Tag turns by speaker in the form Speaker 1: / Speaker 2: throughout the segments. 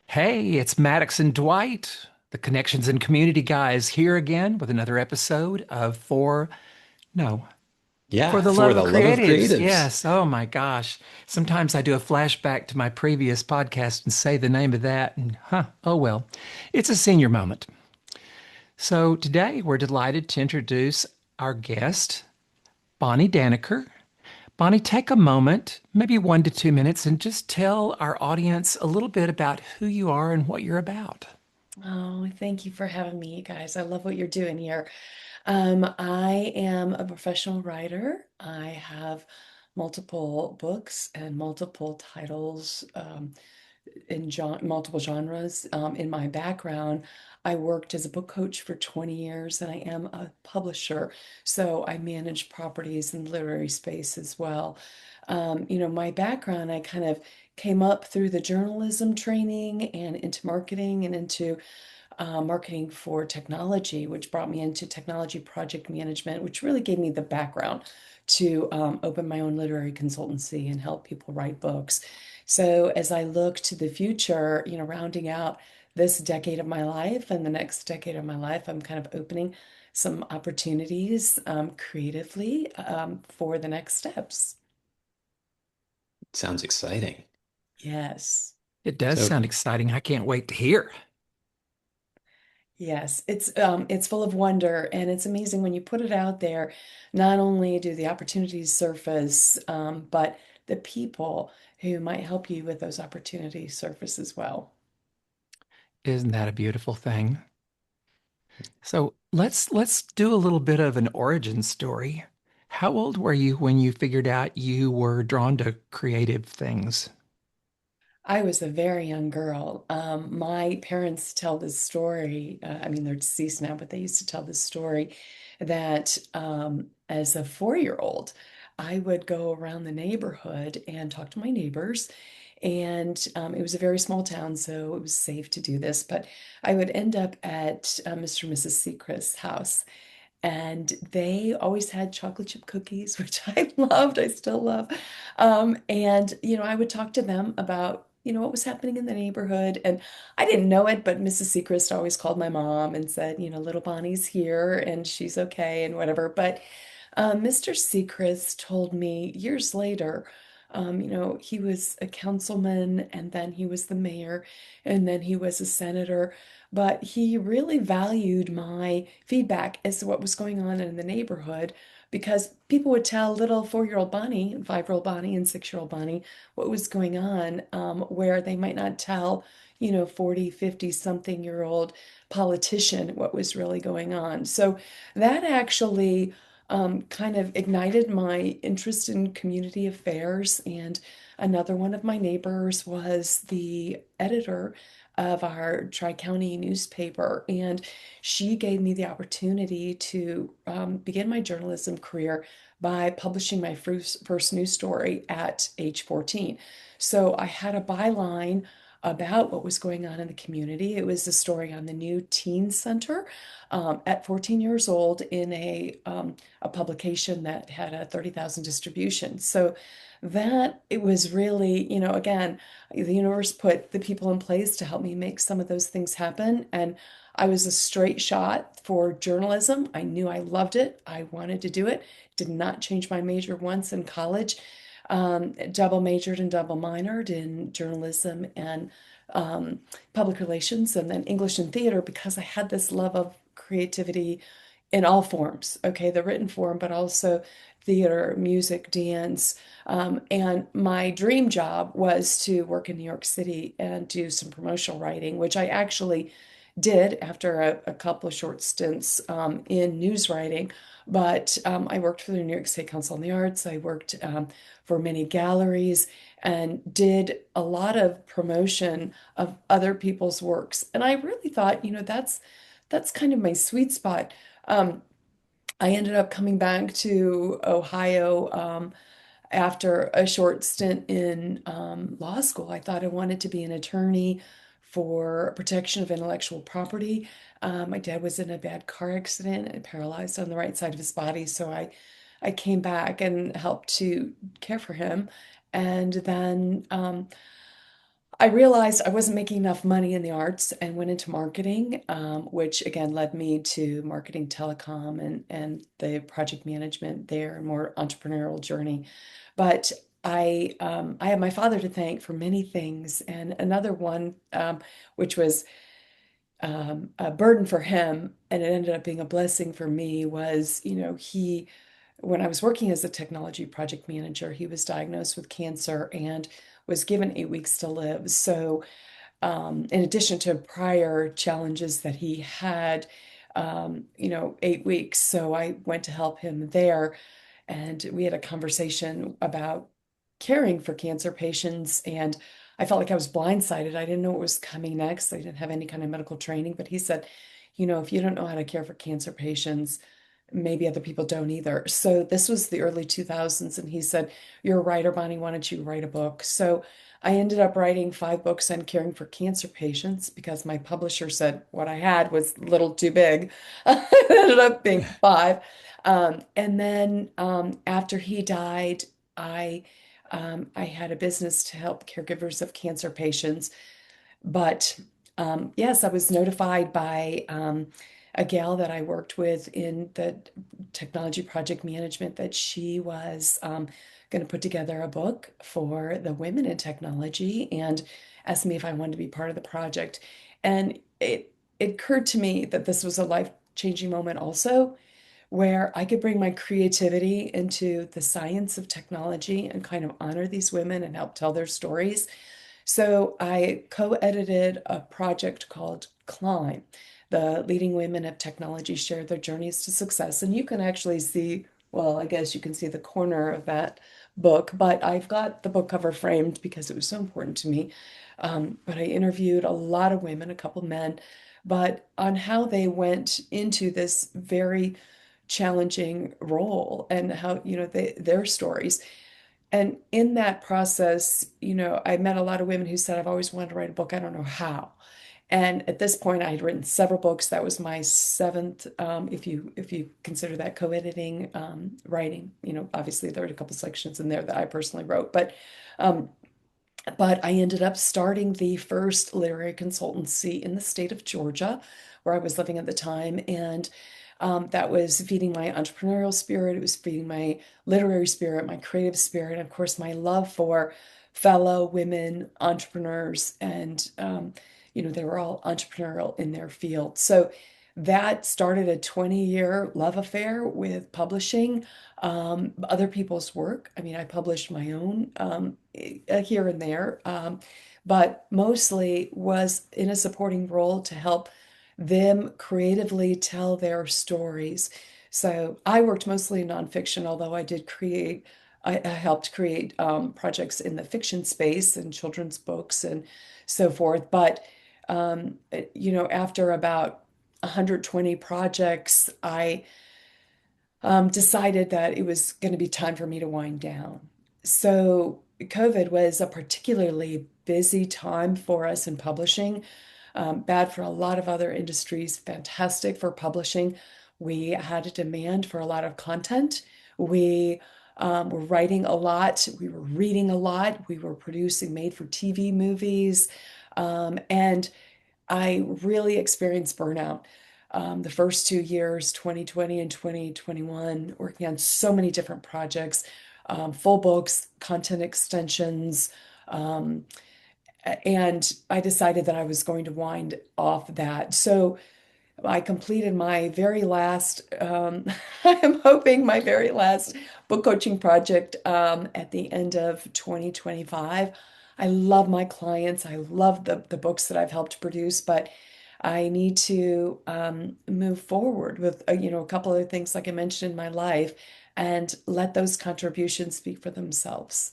Speaker 1: Hey, it's Maddox and Dwight, the Connections and Community guys, here again with another episode of no, For
Speaker 2: Yeah,
Speaker 1: the Love
Speaker 2: for
Speaker 1: of
Speaker 2: the love of
Speaker 1: Creatives.
Speaker 2: creatives.
Speaker 1: Yes. Oh my gosh. Sometimes I do a flashback to my previous podcast and say the name of that, and oh well. It's a senior moment. So today we're delighted to introduce our guest, Bonnie Daneker. Bonnie, take a moment, maybe 1 to 2 minutes, and just tell our audience a little bit about who you are and what you're about.
Speaker 3: Oh, thank you for having me, you guys. I love what you're doing here. I am a professional writer. I have multiple books and multiple titles in multiple genres. In my background, I worked as a book coach for 20 years and I am a publisher. So I manage properties in the literary space as well. My background, I kind of came up through the journalism training and into marketing and into marketing for technology, which brought me into technology project management, which really gave me the background to open my own literary consultancy and help people write books. So as I look to the future, rounding out this decade of my life and the next decade of my life, I'm kind of opening some opportunities creatively for the next steps.
Speaker 2: Sounds exciting.
Speaker 3: Yes.
Speaker 1: It does
Speaker 2: So,
Speaker 1: sound exciting. I can't wait to hear.
Speaker 3: Yes, it's full of wonder and it's amazing when you put it out there. Not only do the opportunities surface, but the people who might help you with those opportunities surface as well.
Speaker 1: Isn't that a beautiful thing? So let's do a little bit of an origin story. How old were you when you figured out you were drawn to creative things?
Speaker 3: I was a very young girl. My parents tell this story. I mean, they're deceased now, but they used to tell this story that as a 4-year-old, I would go around the neighborhood and talk to my neighbors. And it was a very small town, so it was safe to do this. But I would end up at Mr. and Mrs. Sechrist's house. And they always had chocolate chip cookies, which I loved, I still love. I would talk to them about, what was happening in the neighborhood. And I didn't know it, but Mrs. Sechrist always called my mom and said, little Bonnie's here and she's okay and whatever. But Mr. Sechrist told me years later, he was a councilman and then he was the mayor and then he was a senator, but he really valued my feedback as to what was going on in the neighborhood because people would tell little 4-year-old Bonnie, 5-year-old Bonnie, and 6-year-old Bonnie what was going on, where they might not tell, 40, 50 something year old politician what was really going on. So that actually kind of ignited my interest in community affairs. And another one of my neighbors was the editor of our Tri-County newspaper. And she gave me the opportunity to begin my journalism career by publishing my first news story at age 14. So I had a byline about what was going on in the community. It was a story on the new teen center at 14 years old in a publication that had a 30,000 distribution. So that it was really, again, the universe put the people in place to help me make some of those things happen. And I was a straight shot for journalism. I knew I loved it. I wanted to do it. Did not change my major once in college. Double majored and double minored in journalism and public relations and then English and theater because I had this love of creativity in all forms, okay, the written form, but also theater, music, dance. And my dream job was to work in New York City and do some promotional writing, which I actually did after a couple of short stints in news writing. But I worked for the New York State Council on the Arts. I worked for many galleries and did a lot of promotion of other people's works. And I really thought, that's kind of my sweet spot. Um, I ended up coming back to Ohio after a short stint in law school. I thought I wanted to be an attorney for protection of intellectual property. My dad was in a bad car accident and paralyzed on the right side of his body, so I came back and helped to care for him. And then I realized I wasn't making enough money in the arts and went into marketing, which again led me to marketing telecom and the project management there, more entrepreneurial journey. But I have my father to thank for many things, and another one, which was a burden for him, and it ended up being a blessing for me, was, when I was working as a technology project manager, he was diagnosed with cancer and was given 8 weeks to live. So, in addition to prior challenges that he had, 8 weeks. So I went to help him there, and we had a conversation about caring for cancer patients. And I felt like I was blindsided. I didn't know what was coming next. I didn't have any kind of medical training, but he said, if you don't know how to care for cancer patients, maybe other people don't either. So this was the early 2000s, and he said, "You're a writer, Bonnie. Why don't you write a book?" So I ended up writing 5 books on caring for cancer patients because my publisher said what I had was a little too big. It ended up being five. And then after he died, I I had a business to help caregivers of cancer patients. But yes, I was notified by a gal that I worked with in the technology project management that she was going to put together a book for the women in technology and asked me if I wanted to be part of the project. And it occurred to me that this was a life-changing moment also, where I could bring my creativity into the science of technology and kind of honor these women and help tell their stories. So I co-edited a project called Climb. The leading women of technology share their journeys to success. And you can actually see, well, I guess you can see the corner of that book, but I've got the book cover framed because it was so important to me. But I interviewed a lot of women, a couple men, but on how they went into this very challenging role and how, their stories. And in that process, I met a lot of women who said, I've always wanted to write a book. I don't know how. And at this point, I had written several books. That was my seventh, if you consider that co-editing, writing. Obviously there were a couple sections in there that I personally wrote, um, but I ended up starting the first literary consultancy in the state of Georgia, where I was living at the time. And that was feeding my entrepreneurial spirit. It was feeding my literary spirit, my creative spirit, and of course, my love for fellow women entrepreneurs. And, they were all entrepreneurial in their field. So that started a 20-year love affair with publishing other people's work. I mean, I published my own here and there, but mostly was in a supporting role to help them creatively tell their stories. So I worked mostly in nonfiction, although I helped create projects in the fiction space and children's books and so forth. But, after about 120 projects, I decided that it was going to be time for me to wind down. So COVID was a particularly busy time for us in publishing, bad for a lot of other industries, fantastic for publishing. We had a demand for a lot of content. We were writing a lot. We were reading a lot. We were producing made-for-TV movies. And I really experienced burnout. The first 2 years, 2020 and 2021, working on so many different projects, full books, content extensions. Um, and I decided that I was going to wind off that. So I completed my very last, I am hoping my very last book coaching project at the end of 2025. I love my clients. I love the books that I've helped produce, but I need to move forward with, a couple other things like I mentioned in my life and let those contributions speak for themselves.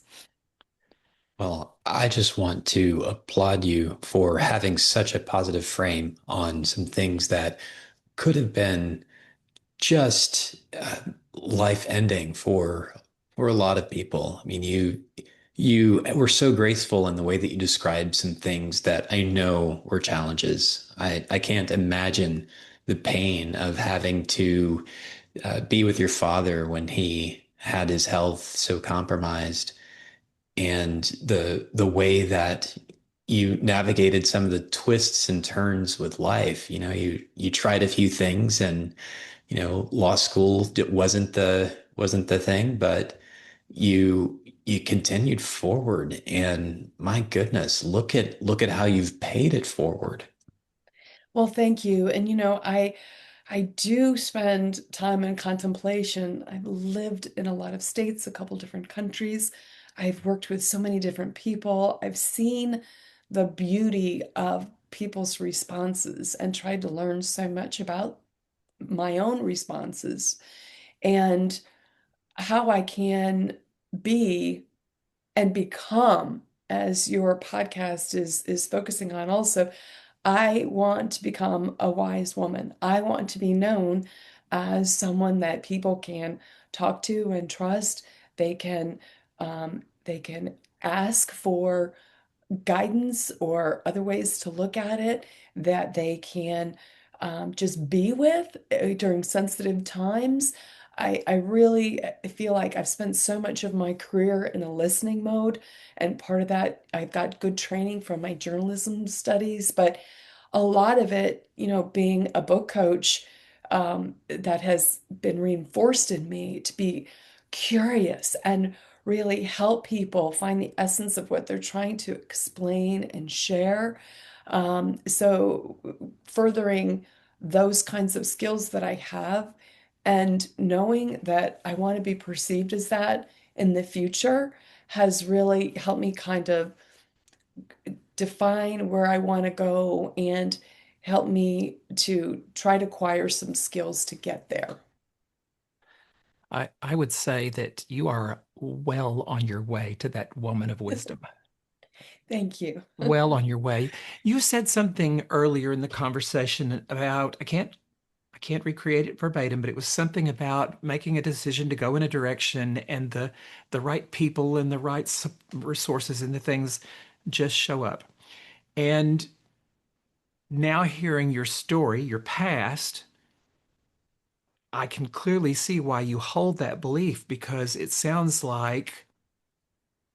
Speaker 2: Well, I just want to applaud you for having such a positive frame on some things that could have been just life ending for a lot of people. I mean, you were so graceful in the way that you described some things that I know were challenges. I can't imagine the pain of having to be with your father when he had his health so compromised, and the way that you navigated some of the twists and turns with life. You tried a few things, and law school wasn't the thing, but you continued forward. And my goodness, look at how you've paid it forward.
Speaker 3: Well, thank you. And I do spend time in contemplation. I've lived in a lot of states, a couple different countries. I've worked with so many different people. I've seen the beauty of people's responses and tried to learn so much about my own responses and how I can be and become, as your podcast is focusing on also. I want to become a wise woman. I want to be known as someone that people can talk to and trust. They can ask for guidance or other ways to look at it that they can just be with during sensitive times. I really feel like I've spent so much of my career in a listening mode, and part of that, I've got good training from my journalism studies, but a lot of it, being a book coach, that has been reinforced in me to be curious and really help people find the essence of what they're trying to explain and share. So, furthering those kinds of skills that I have and knowing that I want to be perceived as that in the future has really helped me kind of define where I want to go and help me to try to acquire some skills to get there.
Speaker 1: I would say that you are well on your way to that woman of wisdom.
Speaker 3: Thank you.
Speaker 1: Well on your way. You said something earlier in the conversation about, I can't recreate it verbatim, but it was something about making a decision to go in a direction and the right people and the right resources and the things just show up. And now hearing your story, your past, I can clearly see why you hold that belief because it sounds like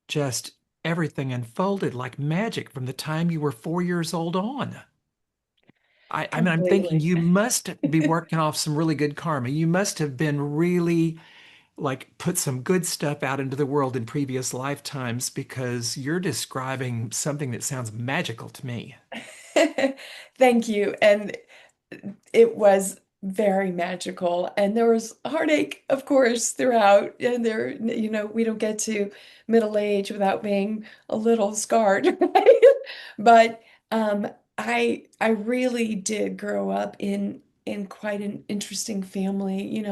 Speaker 1: just everything unfolded like magic from the time you were 4 years old on. I mean, I'm thinking
Speaker 3: Completely.
Speaker 1: you must be working off some really good karma. You must have been really like put some good stuff out into the world in previous lifetimes because you're describing something that sounds magical to me.
Speaker 3: Thank you. And it was very magical. And there was heartache, of course, throughout. And we don't get to middle age without being a little scarred, right? But I really did grow up in quite an interesting family.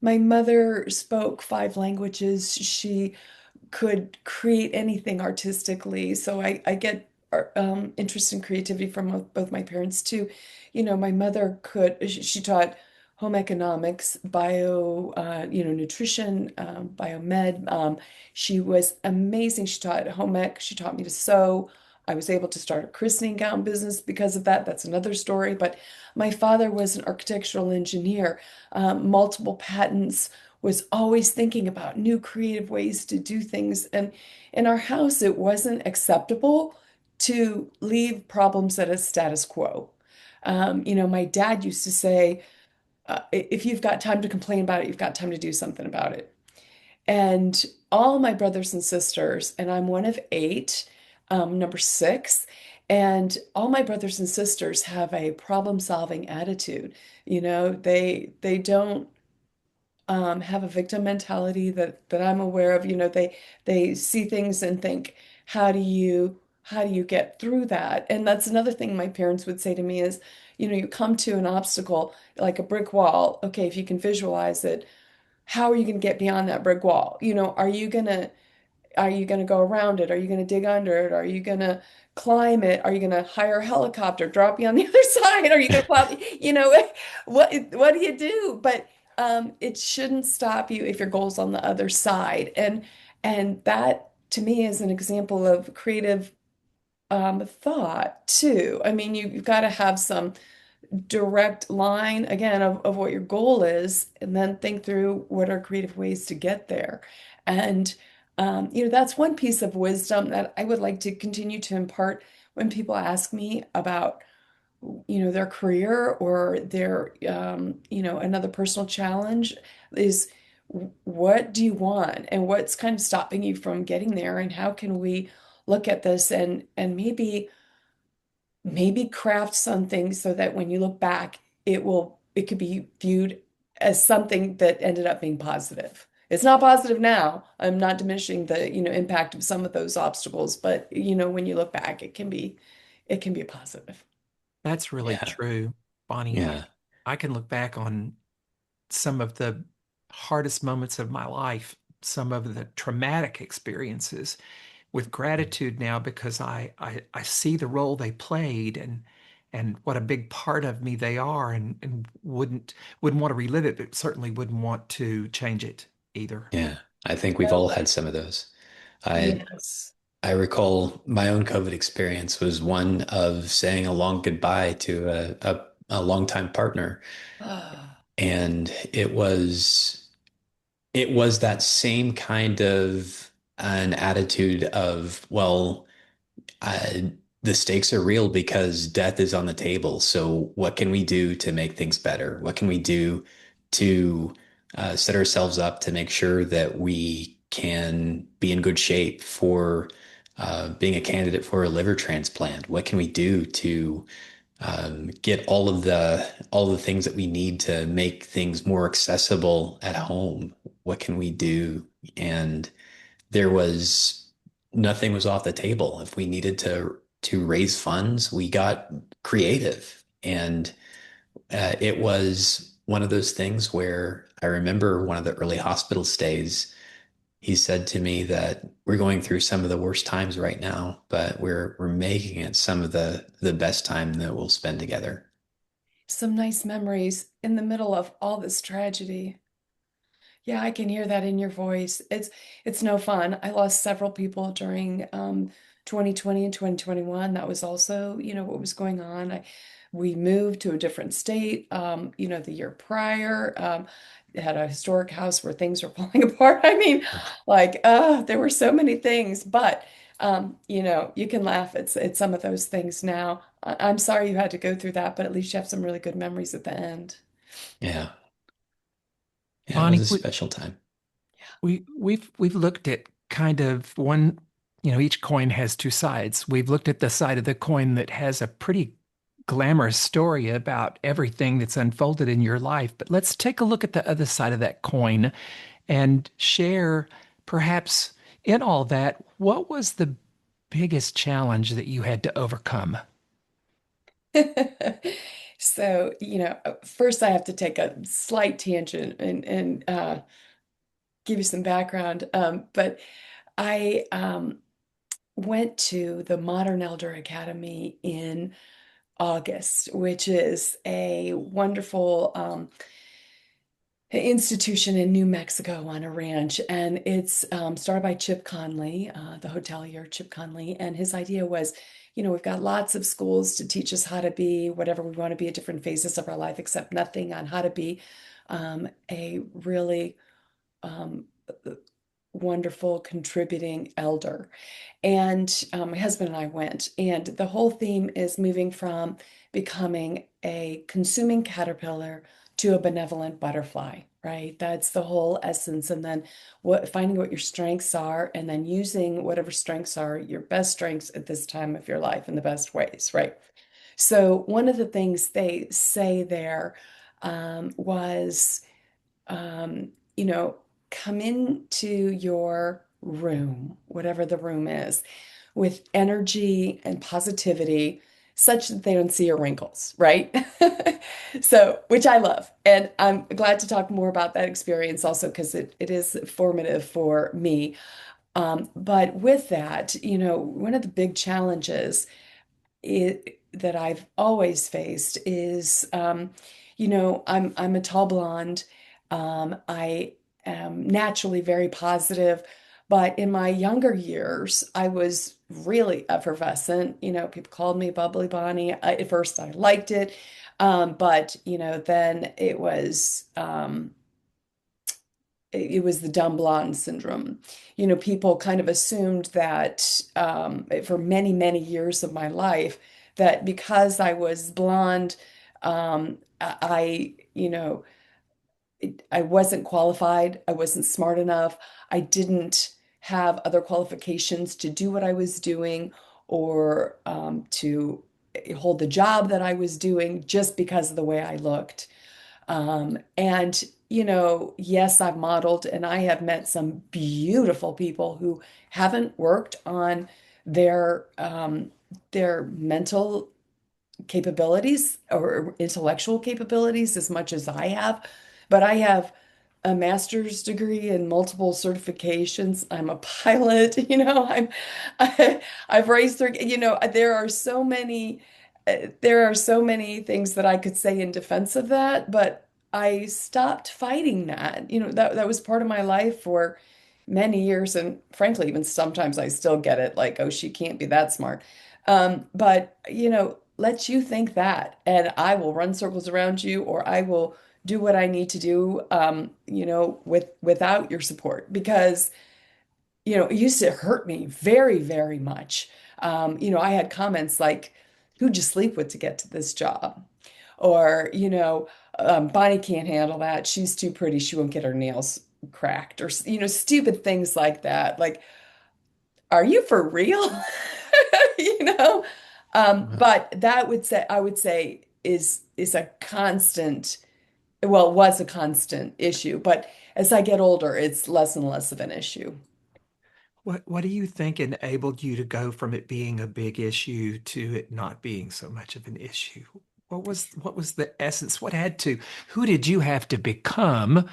Speaker 3: My mother spoke 5 languages. She could create anything artistically. So I get interest in creativity from both my parents too. My mother she taught home economics, nutrition, biomed. She was amazing. She taught home ec. She taught me to sew. I was able to start a christening gown business because of that. That's another story. But my father was an architectural engineer, multiple patents, was always thinking about new creative ways to do things. And in our house, it wasn't acceptable to leave problems at a status quo. My dad used to say, if you've got time to complain about it, you've got time to do something about it. And all my brothers and sisters, and I'm one of 8, number 6, and all my brothers and sisters have a problem-solving attitude. They don't have a victim mentality that I'm aware of. They see things and think, how do you get through that? And that's another thing my parents would say to me is, you come to an obstacle like a brick wall. Okay, if you can visualize it, how are you going to get beyond that brick wall? Are you going to go around it? Are you going to dig under it? Are you going to climb it? Are you going to hire a helicopter, drop you on the other side? Are you going to plow? What do you do? But it shouldn't stop you if your goal's on the other side. And that to me is an example of creative thought too. I mean, you've got to have some direct line again of what your goal is, and then think through what are creative ways to get there. And That's one piece of wisdom that I would like to continue to impart when people ask me about, their career or their, another personal challenge is what do you want and what's kind of stopping you from getting there and how can we look at this and maybe craft something so that when you look back, it could be viewed as something that ended up being positive. It's not positive now. I'm not diminishing the, impact of some of those obstacles, but when you look back, it can be a positive.
Speaker 1: That's really
Speaker 2: Yeah.
Speaker 1: true, Bonnie.
Speaker 2: Yeah.
Speaker 1: I can look back on some of the hardest moments of my life, some of the traumatic experiences with gratitude now because I see the role they played and what a big part of me they are and wouldn't want to relive it, but certainly wouldn't want to change it either.
Speaker 2: Yeah. I think we've all
Speaker 3: Totally.
Speaker 2: had some of those. I
Speaker 3: Yes.
Speaker 2: I recall my own COVID experience was one of saying a long goodbye to a longtime partner.
Speaker 3: Ah,
Speaker 2: And it was that same kind of an attitude of, well, uh, the stakes are real because death is on the table. So what can we do to make things better? What can we do to set ourselves up to make sure that we can be in good shape for being a candidate for a liver transplant? What can we do to get all the things that we need to make things more accessible at home? What can we do? And there was nothing was off the table. If we needed to raise funds, we got creative, and it was one of those things where I remember one of the early hospital stays. He said to me that we're going through some of the worst times right now, but we're making it some of the best time that we'll spend together.
Speaker 3: some nice memories in the middle of all this tragedy. Yeah, I can hear that in your voice. It's no fun. I lost several people during 2020 and 2021. That was also, what was going on. We moved to a different state, the year prior. Had a historic house where things were falling apart. I mean, like, there were so many things, but you can laugh at some of those things now. I'm sorry you had to go through that, but at least you have some really good memories at the end.
Speaker 2: Yeah. Yeah, it was
Speaker 1: Bonnie,
Speaker 2: a special time.
Speaker 1: we've looked at kind of one, each coin has two sides. We've looked at the side of the coin that has a pretty glamorous story about everything that's unfolded in your life, but let's take a look at the other side of that coin and share perhaps in all that, what was the biggest challenge that you had to overcome?
Speaker 3: So, first I have to take a slight tangent and give you some background. But I went to the Modern Elder Academy in August, which is a wonderful institution in New Mexico on a ranch. And it's started by Chip Conley, the hotelier Chip Conley. And his idea was, we've got lots of schools to teach us how to be whatever we want to be at different phases of our life, except nothing on how to be a really um, wonderful contributing elder. And my husband and I went, and the whole theme is moving from becoming a consuming caterpillar to a benevolent butterfly, right? That's the whole essence. And then finding what your strengths are, and then using whatever strengths are your best strengths at this time of your life in the best ways, right? So one of the things they say there was um, you know, come into your room, whatever the room is, with energy and positivity such that they don't see your wrinkles, right? So, which I love. And I'm glad to talk more about that experience also because it is formative for me. But with that, one of the big challenges that I've always faced is, I'm a tall blonde. I am naturally very positive, but in my younger years, I was really effervescent. People called me Bubbly Bonnie. At first, I liked it, but then it was. it was the dumb blonde syndrome. People kind of assumed that for many, many years of my life, that because I was blonde, I wasn't qualified. I wasn't smart enough. I didn't have other qualifications to do what I was doing or to hold the job that I was doing just because of the way I looked. And, yes, I've modeled and I have met some beautiful people who haven't worked on their mental capabilities or intellectual capabilities as much as I have, but I have a master's degree and multiple certifications. I'm a pilot, I've raised three, there are so many things that I could say in defense of that, but I stopped fighting that. That was part of my life for many years, and frankly, even sometimes I still get it like, oh, she can't be that smart. But let you think that, and I will run circles around you, or I will do what I need to do, without your support, because it used to hurt me very, very much. I had comments like, "Who'd you sleep with to get to this job?" Or, Bonnie can't handle that. She's too pretty. She won't get her nails cracked, or stupid things like that. Like, are you for real? You know? But I would say is a constant, well, was a constant issue, but as I get older, it's less and less of an issue.
Speaker 1: What do you think enabled you to go from it being a big issue to it not being so much of an issue? What was the essence? Who did you have to become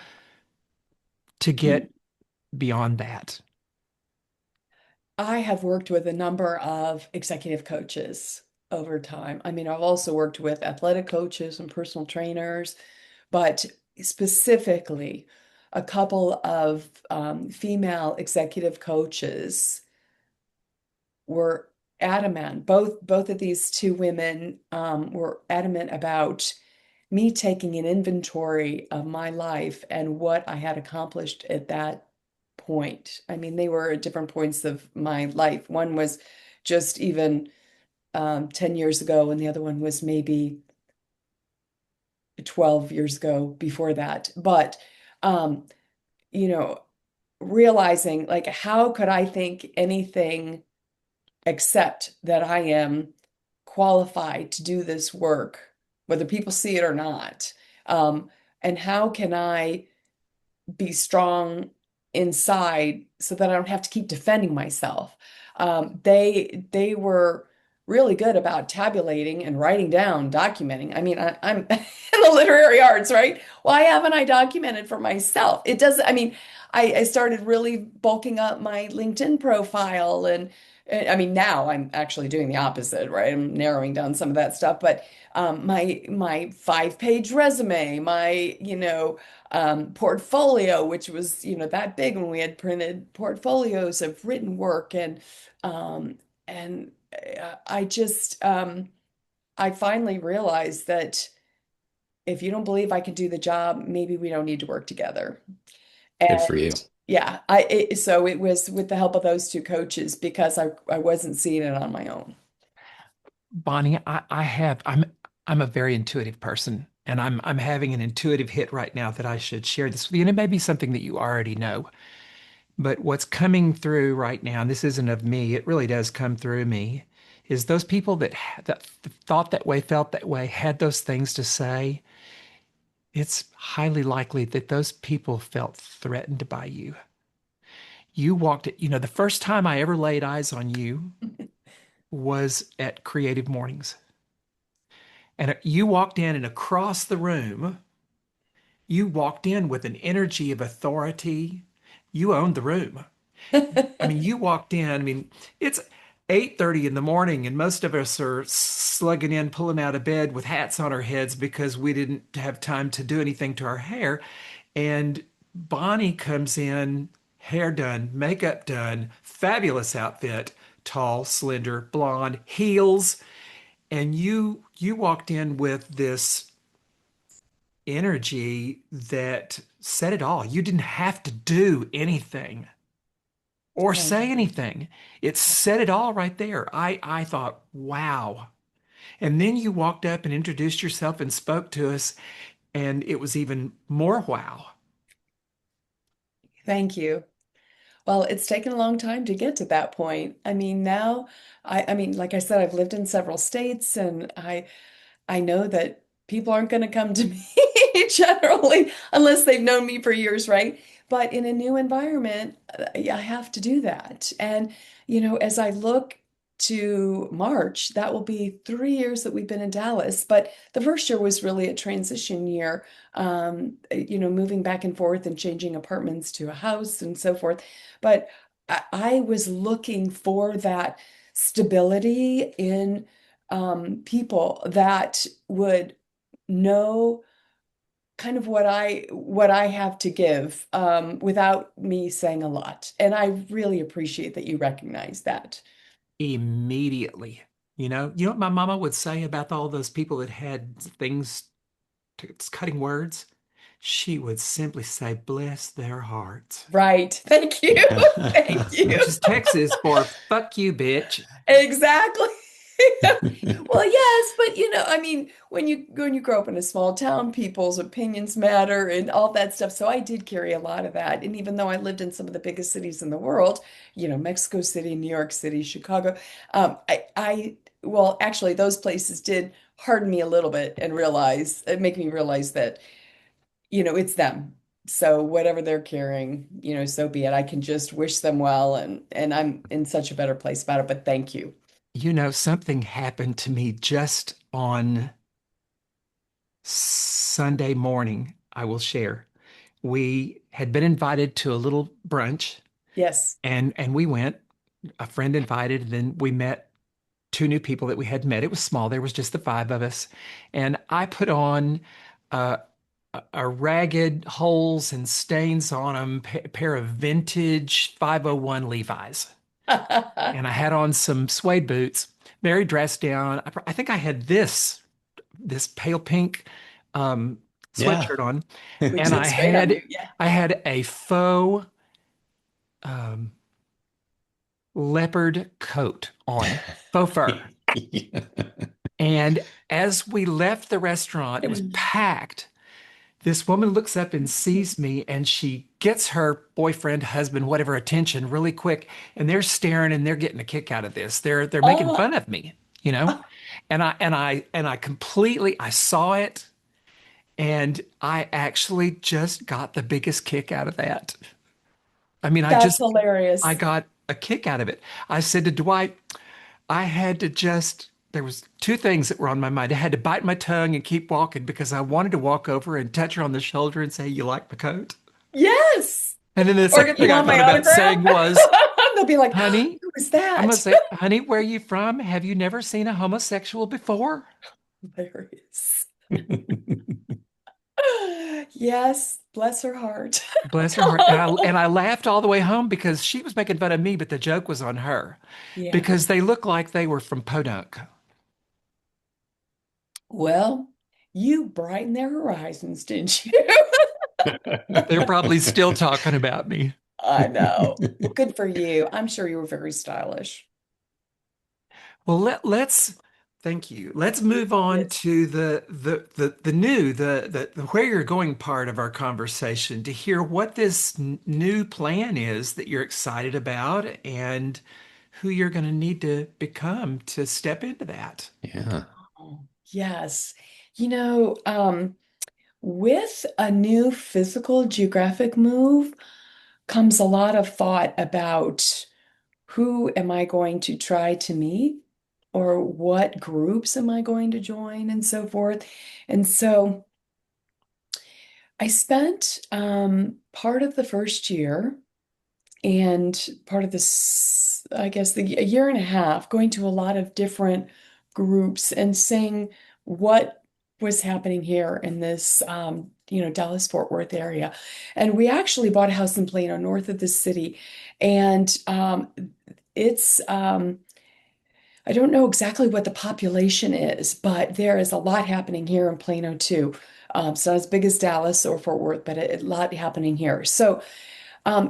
Speaker 1: to get beyond that?
Speaker 3: I have worked with a number of executive coaches over time. I mean, I've also worked with athletic coaches and personal trainers, but specifically, a couple of female executive coaches were adamant. Both of these two women were adamant about me taking an inventory of my life and what I had accomplished at that point. I mean, they were at different points of my life. One was just even 10 years ago, and the other one was maybe 12 years ago before that. But, um, you know, realizing like, how could I think anything except that I am qualified to do this work, whether people see it or not? And how can I be strong inside so that I don't have to keep defending myself? They were really good about tabulating and writing down, documenting. I mean, I'm in the literary arts, right? Why haven't I documented for myself? It doesn't, I mean, I started really bulking up my LinkedIn profile, and I mean, now I'm actually doing the opposite, right? I'm narrowing down some of that stuff, but my 5-page resume, my portfolio, which was that big when we had printed portfolios of written work, and I just I finally realized that if you don't believe I can do the job, maybe we don't need to work together.
Speaker 2: Good
Speaker 3: And
Speaker 2: for you.
Speaker 3: yeah, so it was with the help of those two coaches because I wasn't seeing it on my own.
Speaker 1: Bonnie, I'm a very intuitive person, and I'm having an intuitive hit right now that I should share this with you. And it may be something that you already know, but what's coming through right now, and this isn't of me, it really does come through me, is those people that thought that way, felt that way, had those things to say. It's highly likely that those people felt threatened by you. You walked it, the first time I ever laid eyes on you was at Creative Mornings. And you walked in, and across the room, you walked in with an energy of authority. You owned the room. I mean, you walked in, I mean, it's 8:30 in the morning, and most of us are slugging in, pulling out of bed with hats on our heads because we didn't have time to do anything to our hair. And Bonnie comes in, hair done, makeup done, fabulous outfit, tall, slender, blonde, heels. And you walked in with this energy that said it all. You didn't have to do anything or
Speaker 3: Thank
Speaker 1: say
Speaker 3: you.
Speaker 1: anything. It said it all right there. I thought, wow. And then you walked up and introduced yourself and spoke to us, and it was even more wow.
Speaker 3: Thank you. Well, it's taken a long time to get to that point. I mean, now I mean, like I said, I've lived in several states and I know that people aren't going to come to me generally unless they've known me for years, right? But in a new environment, I have to do that. And, as I look to March, that will be 3 years that we've been in Dallas. But the first year was really a transition year, moving back and forth and changing apartments to a house and so forth. But I was looking for that stability in people that would know kind of what I have to give without me saying a lot. And I really appreciate that you recognize that.
Speaker 1: Immediately. You know what my mama would say about all those people that had things cutting words? She would simply say, bless their hearts,
Speaker 3: Right. Thank you. Thank you.
Speaker 1: which is Texas for fuck you, bitch.
Speaker 3: Exactly. Well, yes, but I mean, when you grow up in a small town, people's opinions matter and all that stuff. So I did carry a lot of that. And even though I lived in some of the biggest cities in the world, Mexico City, New York City, Chicago, well, actually, those places did harden me a little bit and make me realize that, it's them. So whatever they're carrying, so be it. I can just wish them well, and I'm in such a better place about it. But thank you.
Speaker 1: Something happened to me just on Sunday morning, I will share. We had been invited to a little brunch
Speaker 3: Yes.
Speaker 1: and we went. A friend invited, and then we met two new people that we had met. It was small. There was just the five of us. And I put on uh, a ragged holes and stains on them pair of vintage 501 Levi's. And I had on some suede boots, very dressed down. I think I had this pale pink
Speaker 2: Yeah.
Speaker 1: sweatshirt on,
Speaker 3: Which
Speaker 1: and I
Speaker 3: looks great on
Speaker 1: had
Speaker 3: you. Yeah.
Speaker 1: I had a faux um, leopard coat on, faux fur. And as we left the restaurant, it was packed. This woman looks up and sees me, and she gets her boyfriend, husband, whatever attention really quick, and they're staring and they're getting a kick out of this. They're making
Speaker 3: Oh,
Speaker 1: fun of me, you know? And I completely I saw it, and I actually just got the biggest kick out of that. I mean,
Speaker 3: that's
Speaker 1: I
Speaker 3: hilarious.
Speaker 1: got a kick out of it. I said to Dwight, I had to just, there was two things that were on my mind. I had to bite my tongue and keep walking because I wanted to walk over and touch her on the shoulder and say, you like my coat?
Speaker 3: Yes.
Speaker 1: And then the
Speaker 3: Or
Speaker 1: second
Speaker 3: did they
Speaker 1: thing I
Speaker 3: want
Speaker 1: thought
Speaker 3: my
Speaker 1: about
Speaker 3: autograph?
Speaker 1: saying was,
Speaker 3: They'll be like,
Speaker 1: honey,
Speaker 3: who is
Speaker 1: I'm going to
Speaker 3: that?
Speaker 1: say, honey, where are you from? Have you never seen a homosexual before?
Speaker 3: Hilarious. Yes, bless her heart.
Speaker 1: Bless her heart. And I laughed all the way home because she was making fun of me, but the joke was on her
Speaker 3: Yeah.
Speaker 1: because they looked like they were from Podunk.
Speaker 3: Well, you brightened their horizons, didn't you?
Speaker 1: They're probably still talking about me.
Speaker 3: I know. Well, good for you. I'm sure you were very stylish.
Speaker 1: Well, let's thank you. Let's move on
Speaker 3: Yes.
Speaker 1: to the new the where you're going part of our conversation to hear what this new plan is that you're excited about and who you're going to need to become to step into that.
Speaker 2: Yeah.
Speaker 3: Oh, yes. With a new physical geographic move comes a lot of thought about who am I going to try to meet or what groups am I going to join and so forth. And so I spent part of the first year and part of this, I guess, a year and a half going to a lot of different groups and seeing what was happening here in this, Dallas Fort Worth area. And we actually bought a house in Plano, north of the city, and it's I don't know exactly what the population is, but there is a lot happening here in Plano too. It's not as big as Dallas or Fort Worth, but a lot happening here. So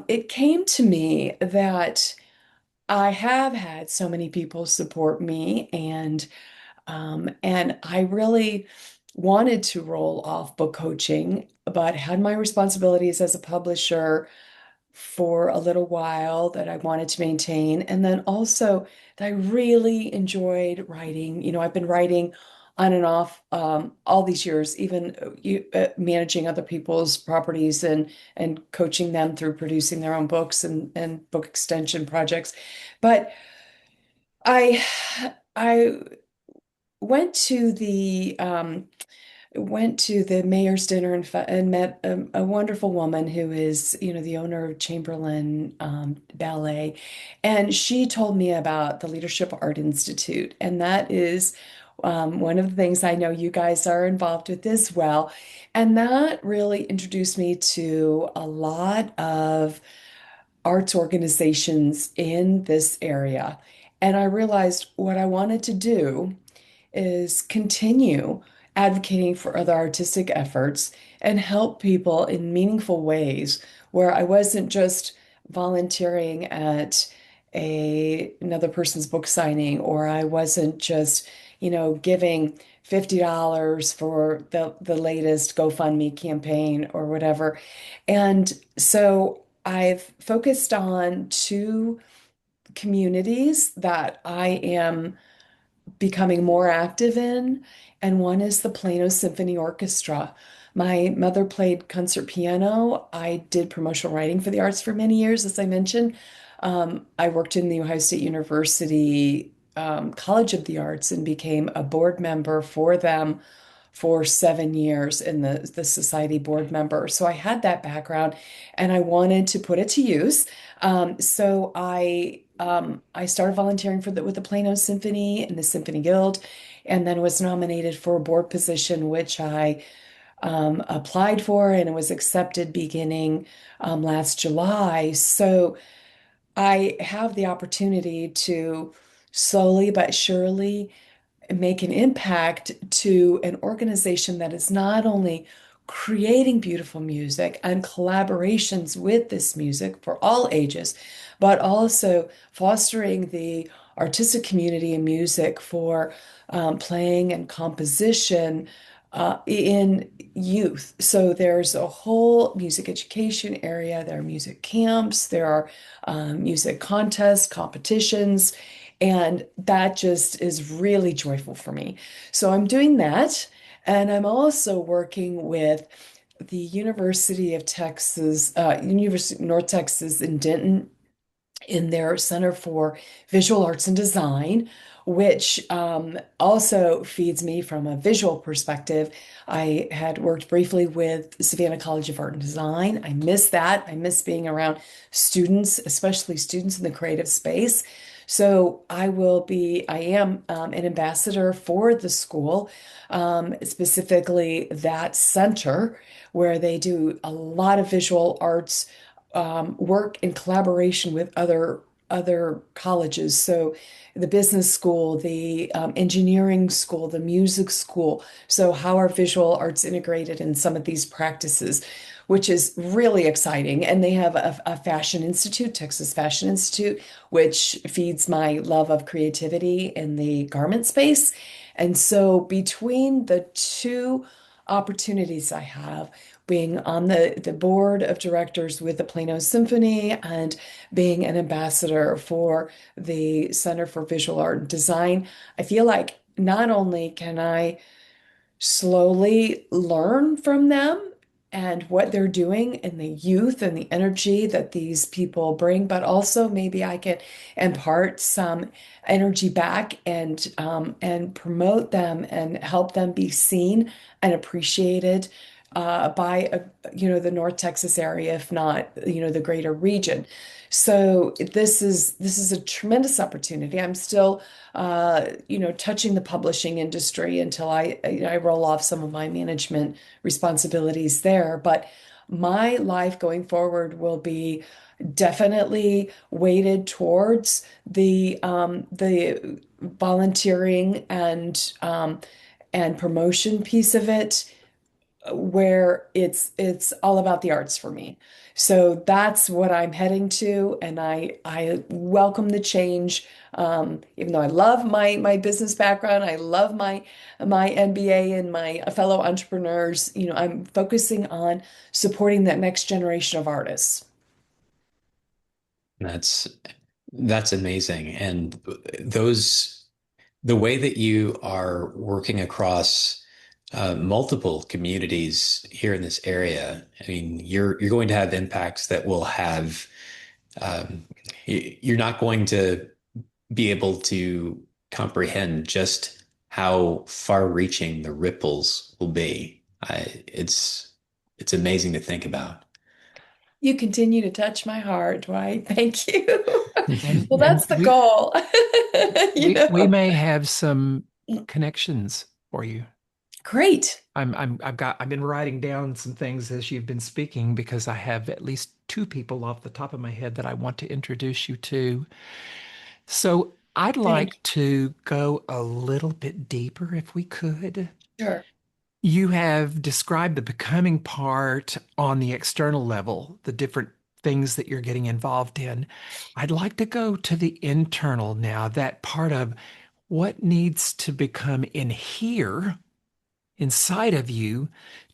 Speaker 3: it came to me that I have had so many people support me, and I really wanted to roll off book coaching, but had my responsibilities as a publisher for a little while that I wanted to maintain. And then also that I really enjoyed writing. I've been writing on and off all these years, even managing other people's properties and coaching them through producing their own books and book extension projects. But I I went to the mayor's dinner and met a wonderful woman who is, the owner of Chamberlain Ballet. And she told me about the Leadership Art Institute. And that is one of the things I know you guys are involved with as well. And that really introduced me to a lot of arts organizations in this area. And I realized what I wanted to do is continue advocating for other artistic efforts and help people in meaningful ways where I wasn't just volunteering at another person's book signing, or I wasn't just, giving $50 for the latest GoFundMe campaign or whatever. And so I've focused on two communities that I am becoming more active in, and one is the Plano Symphony Orchestra. My mother played concert piano. I did promotional writing for the arts for many years, as I mentioned. I worked in the Ohio State University College of the Arts and became a board member for them for 7 years in the society board member. So I had that background and I wanted to put it to use. So I started volunteering with the Plano Symphony and the Symphony Guild, and then was nominated for a board position, which I applied for and was accepted beginning last July. So I have the opportunity to slowly but surely make an impact to an organization that is not only creating beautiful music and collaborations with this music for all ages, but also fostering the artistic community in music for playing and composition in youth. So there's a whole music education area. There are music camps, there are music contests, competitions, and that just is really joyful for me. So I'm doing that. And I'm also working with the University of North Texas in Denton in their Center for Visual Arts and Design, which also feeds me from a visual perspective. I had worked briefly with Savannah College of Art and Design. I miss that. I miss being around students, especially students in the creative space. So I am an ambassador for the school, specifically that center where they do a lot of visual arts work in collaboration with other colleges. So the business school, the engineering school, the music school. So how are visual arts integrated in some of these practices, which is really exciting. And they have a fashion institute, Texas Fashion Institute, which feeds my love of creativity in the garment space. And so between the two opportunities I have, being on the board of directors with the Plano Symphony and being an ambassador for the Center for Visual Art and Design, I feel like not only can I slowly learn from them and what they're doing and the youth and the energy that these people bring, but also maybe I can impart some energy back and promote them and help them be seen and appreciated by the North Texas area, if not the greater region. So this is a tremendous opportunity. I'm still touching the publishing industry until I roll off some of my management responsibilities there. But my life going forward will be definitely weighted towards the volunteering and promotion piece of it, where it's all about the arts for me. So that's what I'm heading to, and I welcome the change. Even though I love my business background, I love my MBA and my fellow entrepreneurs, I'm focusing on supporting that next generation of artists.
Speaker 2: That's that's amazing. And those the way that you are working across multiple communities here in this area, I mean, you're going to have impacts that will have um, you're not going to be able to comprehend just how far-reaching the ripples will be. It's amazing to think about.
Speaker 3: You continue to touch my heart, Dwight. Thank you. Well,
Speaker 1: And
Speaker 3: that's the goal. You
Speaker 1: we
Speaker 3: know.
Speaker 1: may have some connections for you.
Speaker 3: Great.
Speaker 1: I've been writing down some things as you've been speaking because I have at least two people off the top of my head that I want to introduce you to. So I'd
Speaker 3: Thank
Speaker 1: like to go a little bit deeper if we could.
Speaker 3: you. Sure.
Speaker 1: You have described the becoming part on the external level, the different things that you're getting involved in. I'd like to go to the internal now, that part of what needs to become in here, inside of you,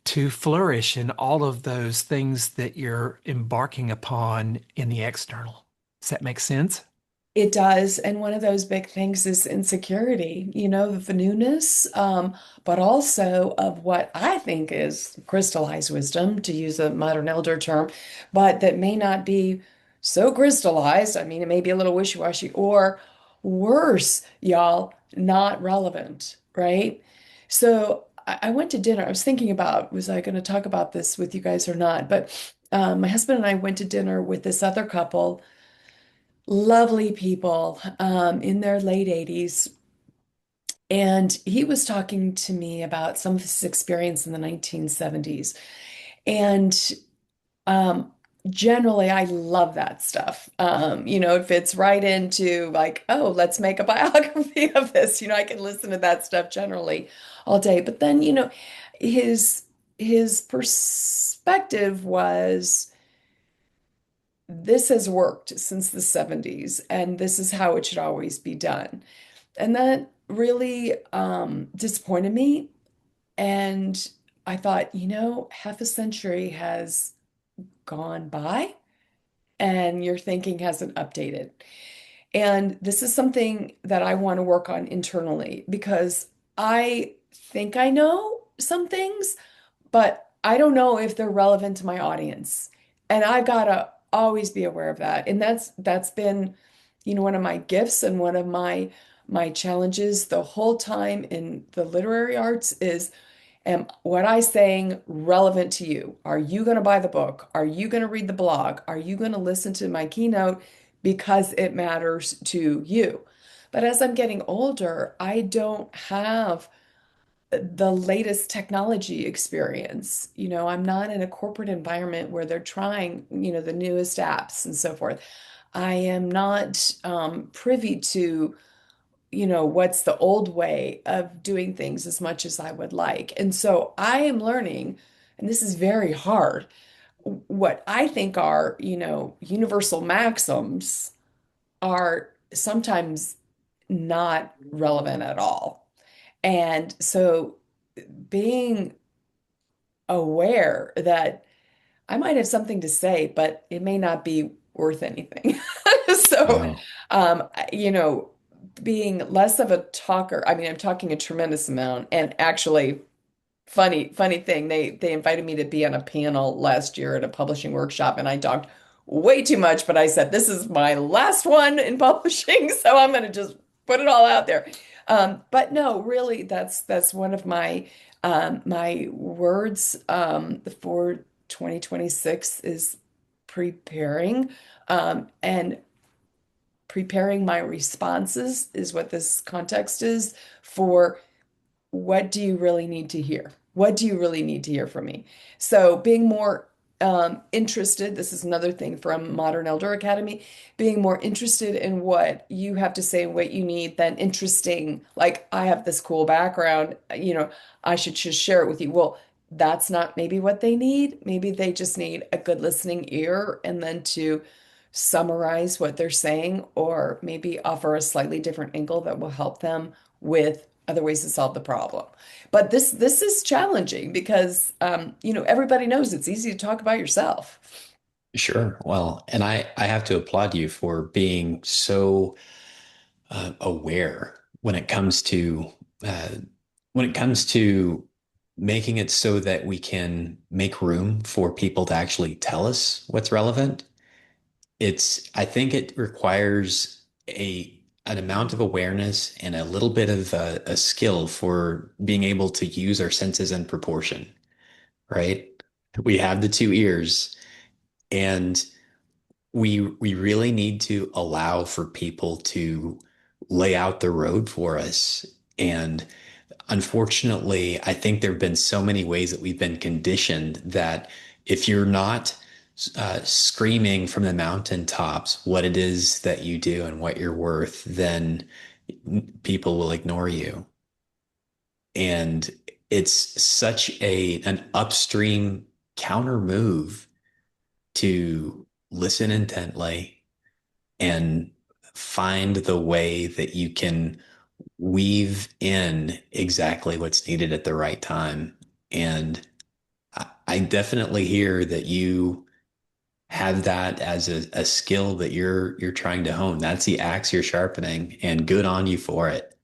Speaker 1: to flourish in all of those things that you're embarking upon in the external. Does that make sense?
Speaker 3: It does. And one of those big things is insecurity, the newness, but also of what I think is crystallized wisdom, to use a modern elder term, but that may not be so crystallized. I mean, it may be a little wishy-washy or worse, y'all, not relevant, right? So I went to dinner. I was thinking about, was I going to talk about this with you guys or not? But my husband and I went to dinner with this other couple, lovely people, in their late 80s. And he was talking to me about some of his experience in the 1970s. And generally, I love that stuff. It fits right into like, oh, let's make a biography of this. I can listen to that stuff generally all day. But then, his his perspective was, this has worked since the 70s, and this is how it should always be done. And that really disappointed me. And I thought, half a century has gone by and your thinking hasn't updated. And this is something that I want to work on internally, because I think I know some things, but I don't know if they're relevant to my audience. And I've got to always be aware of that. And that's been, one of my gifts and one of my challenges the whole time in the literary arts is, am what I saying relevant to you? Are you going to buy the book? Are you going to read the blog? Are you going to listen to my keynote because it matters to you? But as I'm getting older, I don't have the latest technology experience. I'm not in a corporate environment where they're trying, the newest apps and so forth. I am not privy to, what's the old way of doing things as much as I would like. And so I am learning, and this is very hard, what I think are, universal maxims are sometimes not relevant at all. And so being aware that I might have something to say, but it may not be worth anything. So,
Speaker 2: Wow.
Speaker 3: um, you know, being less of a talker, I mean, I'm talking a tremendous amount. And actually, funny thing, they invited me to be on a panel last year at a publishing workshop, and I talked way too much, but I said, this is my last one in publishing, so I'm going to just put it all out there. But no, really, that's one of my words for 2026 is preparing. And preparing my responses is what this context is for. What do you really need to hear? What do you really need to hear from me? So being more interested. This is another thing from Modern Elder Academy, being more interested in what you have to say and what you need than interesting. Like, I have this cool background, I should just share it with you. Well, that's not maybe what they need. Maybe they just need a good listening ear and then to summarize what they're saying, or maybe offer a slightly different angle that will help them with other ways to solve the problem. But this is challenging because everybody knows it's easy to talk about yourself.
Speaker 2: Sure. Well, and I have to applaud you for being so aware uh, when it comes to making it so that we can make room for people to actually tell us what's relevant. I think it requires an amount of awareness and a little bit of a skill for being able to use our senses in proportion, right? We have the two ears, and we really need to allow for people to lay out the road for us. And unfortunately, I think there have been so many ways that we've been conditioned that if you're not screaming from the mountaintops what it is that you do and what you're worth, then people will ignore you. And it's such an upstream counter move to listen intently and find the way that you can weave in exactly what's needed at the right time. And I definitely hear that you have that as a skill that you're trying to hone. That's the axe you're sharpening, and good on you for it.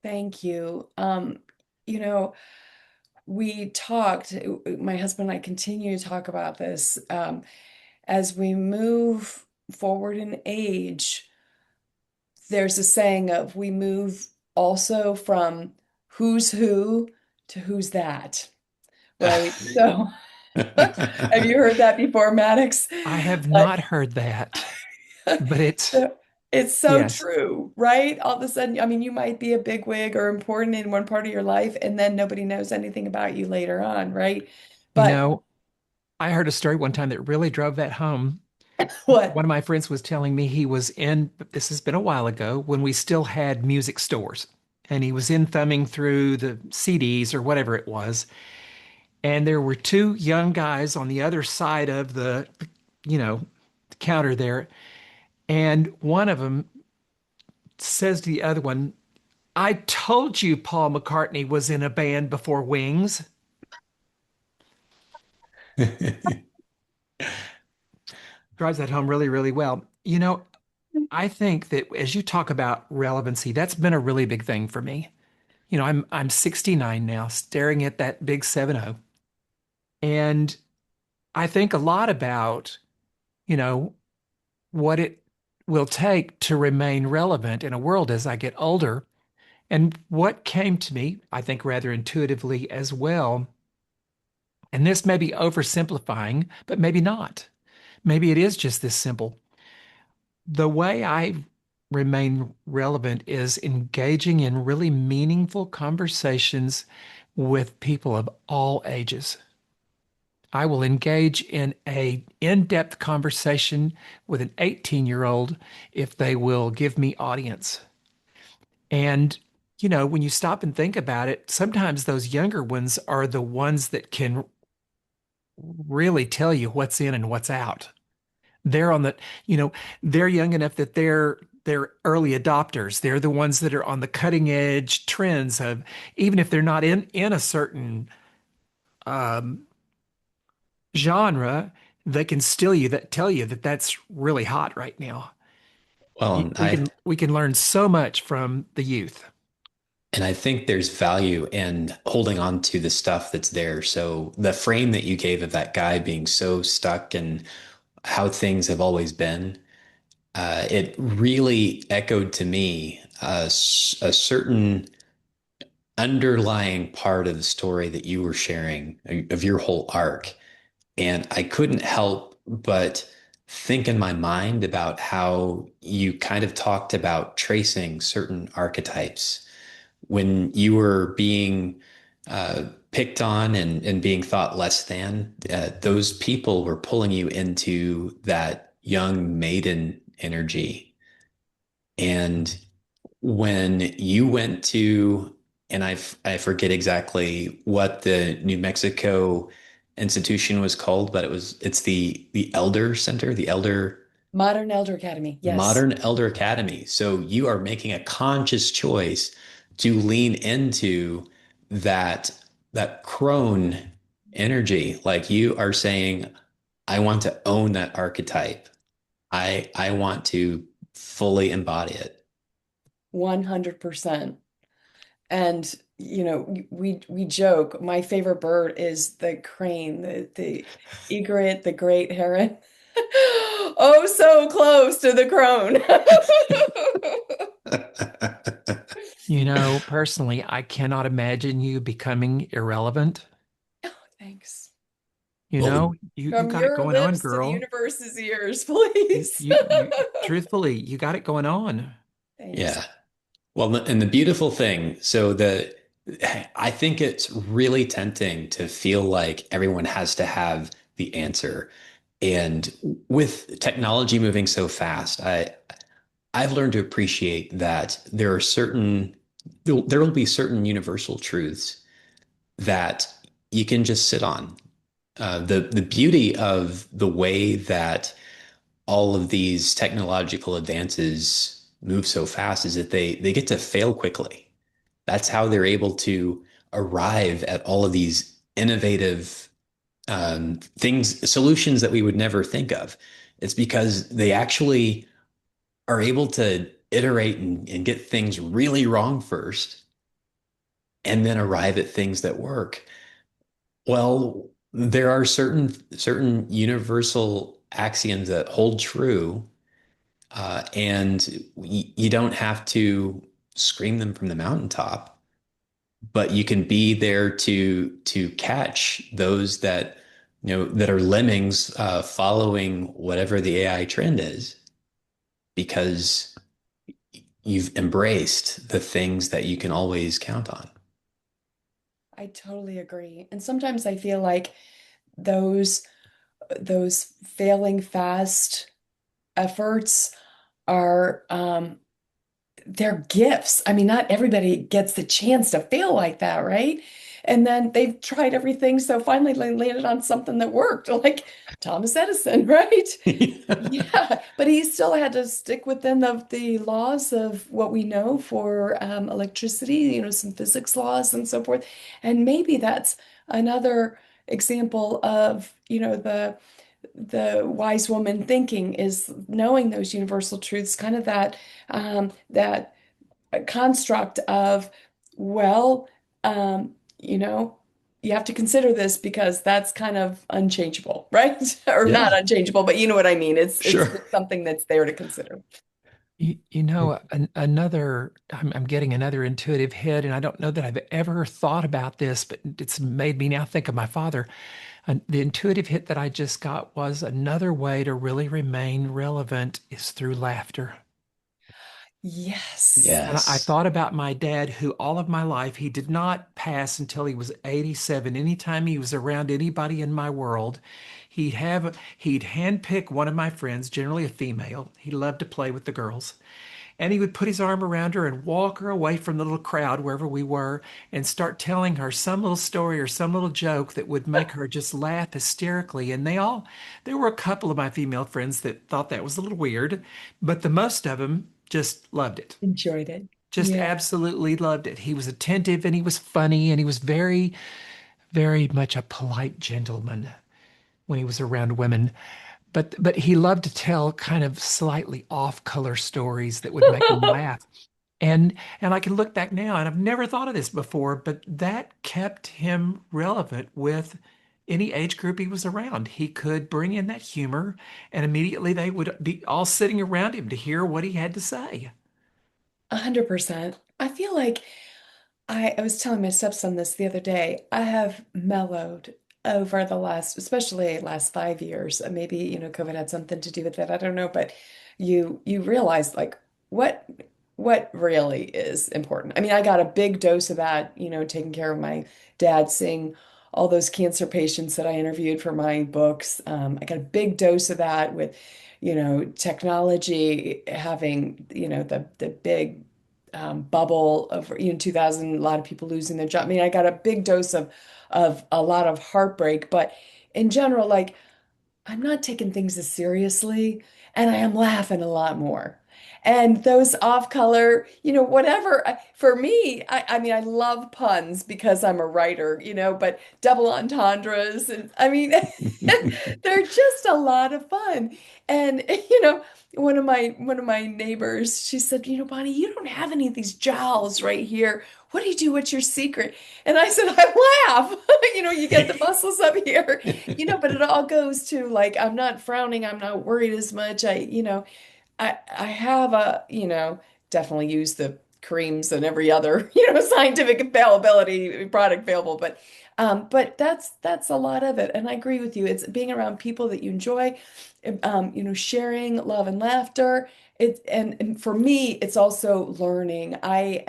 Speaker 3: Thank you. You know, we talked, my husband and I continue to talk about this. As we move forward in age, there's a saying of we move also from who's who to who's that, right? So have you heard that before, Maddox?
Speaker 1: I have
Speaker 3: Like,
Speaker 1: not heard that, but it's,
Speaker 3: so it's so
Speaker 1: yes.
Speaker 3: true, right? All of a sudden, I mean, you might be a bigwig or important in one part of your life, and then nobody knows anything about you later on, right?
Speaker 1: You
Speaker 3: But
Speaker 1: know, I heard a story one time that really drove that home. One
Speaker 3: what?
Speaker 1: of my friends was telling me he was in, this has been a while ago, when we still had music stores. And he was in thumbing through the CDs or whatever it was. And there were two young guys on the other side of you know, the counter there. And one of them says to the other one, I told you Paul McCartney was in a band before Wings. Drives that home really, really well. I think that as you talk about relevancy, that's been a really big thing for me. I'm 69 now, staring at that big 70. And I think a lot about, you know, what it will take to remain relevant in a world as I get older. And what came to me, I think rather intuitively as well, and this may be oversimplifying, but maybe not. Maybe it is just this simple. The way I remain relevant is engaging in really meaningful conversations with people of all ages. I will engage in a in-depth conversation with an 18-year-old if they will give me audience. And when you stop and think about it, sometimes those younger ones are the ones that can really tell you what's in and what's out. They're on the, you know, they're young enough that they're early adopters. They're the ones that are on the cutting edge trends of, even if they're not in a certain um, genre, they can still tell you that that's really hot right now.
Speaker 2: Well,
Speaker 1: We can learn so much from the youth.
Speaker 2: and I think there's value in holding on to the stuff that's there. So the frame that you gave of that guy being so stuck in how things have always been, it really echoed to me a certain underlying part of the story that you were sharing of your whole arc. And I couldn't help but think in my mind about how you kind of talked about tracing certain archetypes when you were being picked on and being thought less than, those people were pulling you into that young maiden energy. And when you went to, and I forget exactly what the New Mexico institution was called, but it's the Elder Center, the Elder
Speaker 3: Modern Elder Academy. Yes.
Speaker 2: Modern Elder Academy. So you are making a conscious choice to lean into that that crone energy. Like you are saying, I want to own that archetype. I want to fully embody it.
Speaker 3: 100%. And we joke, my favorite bird is the crane, the egret, the great heron. Oh, so close to the crone.
Speaker 1: Personally, I cannot imagine you becoming irrelevant.
Speaker 3: Thanks.
Speaker 1: You
Speaker 3: From
Speaker 1: got it
Speaker 3: your
Speaker 1: going on,
Speaker 3: lips to the
Speaker 1: girl.
Speaker 3: universe's ears,
Speaker 1: You,
Speaker 3: please.
Speaker 1: you, you, truthfully, you got it going on.
Speaker 3: Thanks.
Speaker 2: Yeah. Well, and the beautiful thing, I think it's really tempting to feel like everyone has to have the answer. And with technology moving so fast, I've learned to appreciate that there will be certain universal truths that you can just sit on. The beauty of the way that all of these technological advances move so fast is that they get to fail quickly. That's how they're able to arrive at all of these innovative solutions that we would never think of. It's because they actually are able to iterate and get things really wrong first and then arrive at things that work. Well, there are certain universal axioms that hold true, and you don't have to scream them from the mountaintop, but you can be there to catch those that are lemmings following whatever the AI trend is, because you've embraced the things that you can always count on.
Speaker 3: I totally agree. And sometimes I feel like those those failing fast efforts are they're gifts. I mean, not everybody gets the chance to fail like that, right? And then they've tried everything, so finally they landed on something that worked, like Thomas Edison, right? Yeah, but he still had to stick within the laws of what we know for electricity, some physics laws and so forth. And maybe that's another example of, the wise woman thinking is knowing those universal truths, kind of that construct of, well, you have to consider this because that's kind of unchangeable, right? Or not
Speaker 2: Yeah,
Speaker 3: unchangeable, but you know what I mean. It's
Speaker 2: sure.
Speaker 3: something that's there to consider.
Speaker 1: I'm getting another intuitive hit, and I don't know that I've ever thought about this, but it's made me now think of my father. And the intuitive hit that I just got was another way to really remain relevant is through laughter.
Speaker 3: Yes.
Speaker 1: And I
Speaker 2: Yes.
Speaker 1: thought about my dad, who all of my life, he did not pass until he was 87. Anytime he was around anybody in my world, he'd handpick one of my friends, generally a female. He loved to play with the girls. And he would put his arm around her and walk her away from the little crowd wherever we were and start telling her some little story or some little joke that would make her just laugh hysterically. And there were a couple of my female friends that thought that was a little weird, but the most of them just loved it.
Speaker 3: Enjoyed it.
Speaker 1: Just
Speaker 3: Yeah.
Speaker 1: absolutely loved it. He was attentive and he was funny and he was very, very much a polite gentleman when he was around women. But he loved to tell kind of slightly off color stories that would make them laugh. And I can look back now and I've never thought of this before, but that kept him relevant with any age group he was around. He could bring in that humor and immediately they would be all sitting around him to hear what he had to say.
Speaker 3: 100%. I feel like I was telling my stepson this the other day. I have mellowed over the last, especially last 5 years. Maybe, COVID had something to do with that. I don't know, but you realize like what. what really is important. I mean, I got a big dose of that, taking care of my dad, seeing all those cancer patients that I interviewed for my books. I got a big dose of that with, technology having, the big bubble of, 2000, a lot of people losing their job. I mean, I got a big dose of a lot of heartbreak, but in general, like, I'm not taking things as seriously and I am laughing a lot more. And those off color, whatever, for me, I mean, I love puns because I'm a writer, but double entendres. And I mean, they're just a lot of fun. And, one of my neighbors, she said, Bonnie, you don't have any of these jowls right here. What do you do? What's your secret? And I said, I laugh. You get the muscles up here, but it all goes to like, I'm not frowning, I'm not worried as much. I have definitely use the creams and every other, scientific availability product available, but that's a lot of it. And I agree with you. It's being around people that you enjoy, sharing love and laughter. And for me, it's also learning. I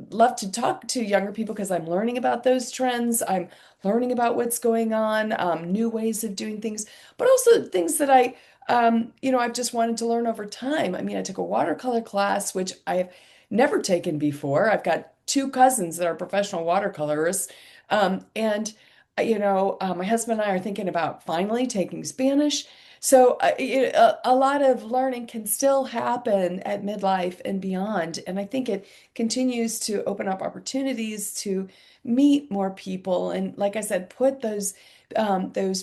Speaker 3: love to talk to younger people because I'm learning about those trends. I'm learning about what's going on, new ways of doing things, but also things that I've just wanted to learn over time. I mean, I took a watercolor class, which I've never taken before. I've got two cousins that are professional watercolorists. And, my husband and I are thinking about finally taking Spanish. So, a lot of learning can still happen at midlife and beyond. And I think it continues to open up opportunities to meet more people. And like I said, put those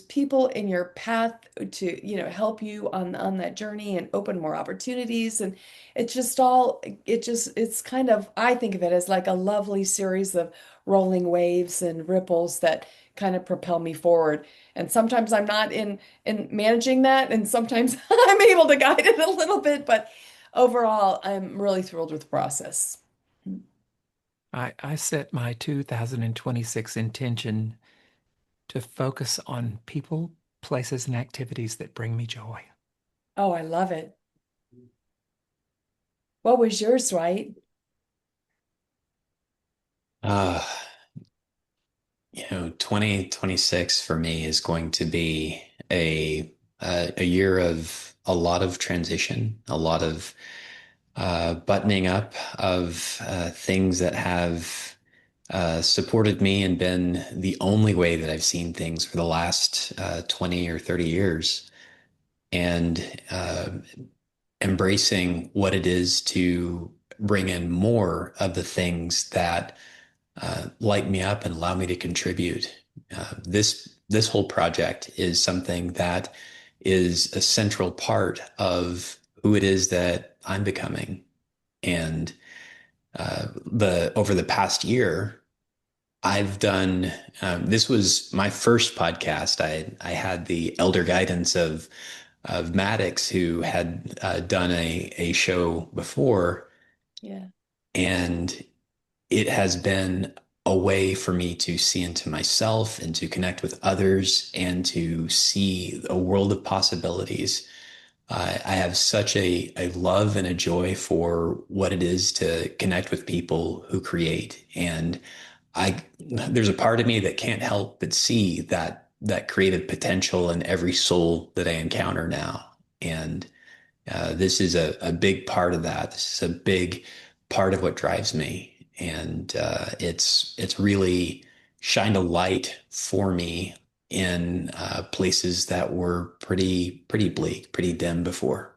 Speaker 3: people in your path to, help you on that journey and open more opportunities. And it's kind of, I think of it as like a lovely series of rolling waves and ripples that kind of propel me forward. And sometimes I'm not in managing that, and sometimes I'm able to guide it a little bit, but overall, I'm really thrilled with the process.
Speaker 1: I set my 2026 intention to focus on people, places, and activities that bring me joy.
Speaker 3: Oh, I love it. What was yours, Dwight?
Speaker 2: Uh, 2026 for me is going to be a year of a lot of transition, a lot of buttoning up of things that have supported me and been the only way that I've seen things for the last 20 or 30 years, and embracing what it is to bring in more of the things that light me up and allow me to contribute. This whole project is something that is a central part of who it is that I'm becoming. And the over the past year, I've done this was my first podcast. I had the elder guidance of Maddox, who had done a show before,
Speaker 3: Yeah.
Speaker 2: and it has been a way for me to see into myself and to connect with others and to see a world of possibilities. I have such a love and a joy for what it is to connect with people who create. And there's a part of me that can't help but see that creative potential in every soul that I encounter now. And this is a big part of that. This is a big part of what drives me. And it's really shined a light for me in places that were pretty bleak, pretty dim before.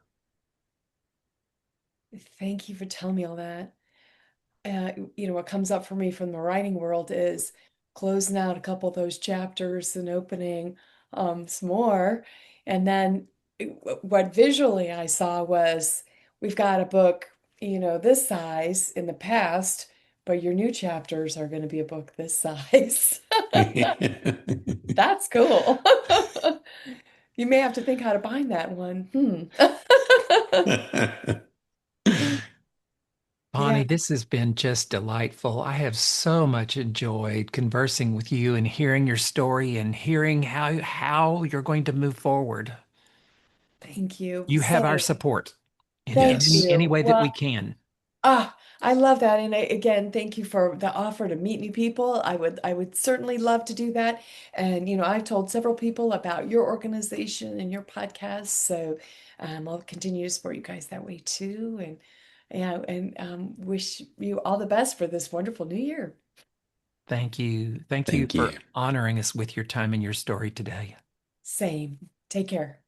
Speaker 3: Thank you for telling me all that. What comes up for me from the writing world is closing out a couple of those chapters and opening some more. And then what visually I saw was we've got a book, this size in the past, but your new chapters are going to be a book this size. That's cool. You may have to think how to bind that one.
Speaker 1: Bonnie,
Speaker 3: Yeah.
Speaker 1: this has been just delightful. I have so much enjoyed conversing with you and hearing your story and hearing how you're going to move forward.
Speaker 3: Thank you.
Speaker 1: You have our
Speaker 3: Same.
Speaker 1: support. in
Speaker 3: Thank
Speaker 2: Yes.
Speaker 1: any
Speaker 3: you.
Speaker 1: way that we
Speaker 3: Well,
Speaker 1: can.
Speaker 3: I love that. And again, thank you for the offer to meet new people. I would certainly love to do that. And, I've told several people about your organization and your podcast. So I'll continue to support you guys that way too. And yeah, and wish you all the best for this wonderful new year.
Speaker 1: Thank you. Thank you
Speaker 2: Thank
Speaker 1: for
Speaker 2: you.
Speaker 1: honoring us with your time and your story today.
Speaker 3: Same. Take care.